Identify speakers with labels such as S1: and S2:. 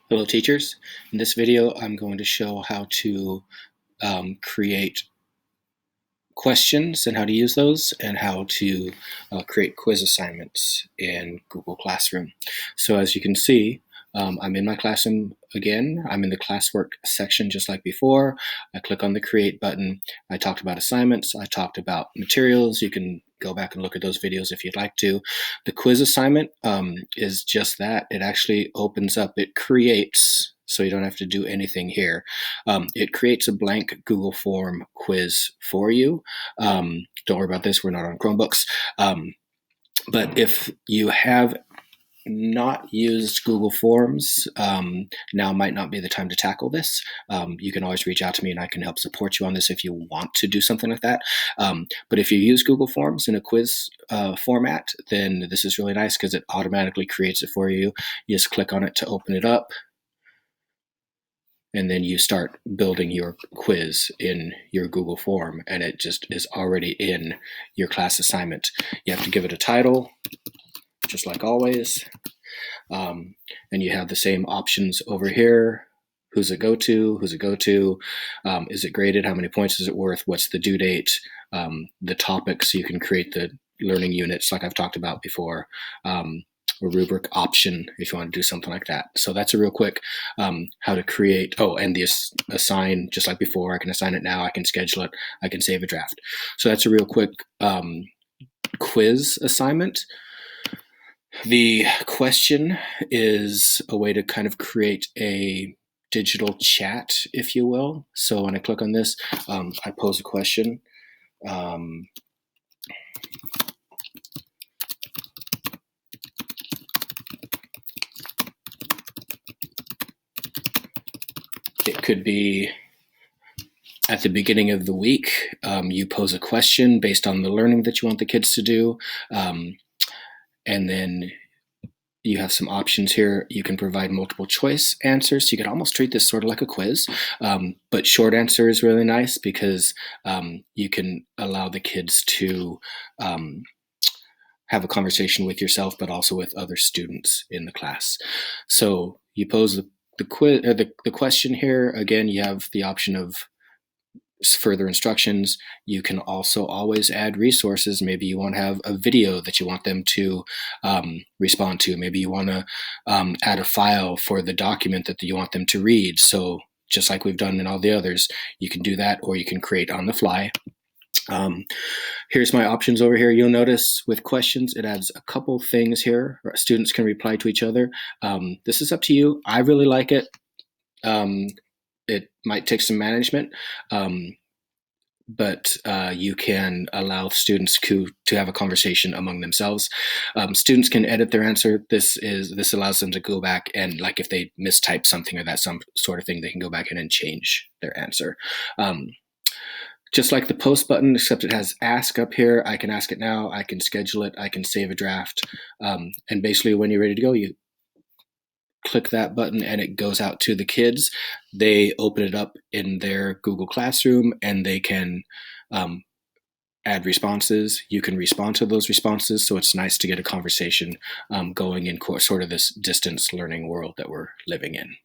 S1: Hello teachers. In this video I'm going to show how to create questions and how to use those, and how to create quiz assignments in Google Classroom. So as you can see, I'm in my classroom again. I'm in the classwork section just like before. I click on the create button. I talked about assignments. I talked about materials. You can go back and look at those videos if you'd like to. The quiz assignment is just that. It actually opens up, it creates, so you don't have to do anything here. It creates a blank Google form quiz for you. Don't worry about this, we're not on Chromebooks. But if you have not used Google Forms, now might not be the time to tackle this. You can always reach out to me and I can help support you on this if you want to do something like that. But if you use Google Forms in a quiz format, then this is really nice because it automatically creates it for you. You just click on it to open it up, and then you start building your quiz in your Google form, and it just is already in your class assignment. You have to give it a title, just like always. And you have the same options over here. Who's it go to? Who's it go to? Is it graded? How many points is it worth? What's the due date? The topics, you can create the learning units like I've talked about before. Or rubric option if you want to do something like that. So that's a real quick how to create. Oh, and the assign, just like before, I can assign it now, I can schedule it, I can save a draft. So that's a real quick quiz assignment. The question is a way to kind of create a digital chat, if you will. So when I click on this, I pose a question. It could be at the beginning of the week, you pose a question based on the learning that you want the kids to do. And then you have some options here. You can provide multiple choice answers. So you could almost treat this sort of like a quiz, but short answer is really nice because you can allow the kids to have a conversation with yourself, but also with other students in the class. So you pose the quiz, or the question here. Again, you have the option of further instructions. You can also always add resources. Maybe you want to have a video that you want them to respond to. Maybe you want to add a file for the document that you want them to read. So just like we've done in all the others, you can do that, or you can create on the fly. Here's my options over here. You'll notice with questions, it adds a couple things here. Students can reply to each other. This is up to you. I really like it. It might take some management, but you can allow students to have a conversation among themselves. Students can edit their answer. This allows them to go back and, like, if they mistype something or that some sort of thing, they can go back in and change their answer. Just like the post button, except it has ask up here. I can ask it now, I can schedule it, I can save a draft. And basically when you're ready to go, you click that button and it goes out to the kids. They open it up in their Google Classroom and they can add responses. You can respond to those responses. So it's nice to get a conversation going in sort of this distance learning world that we're living in.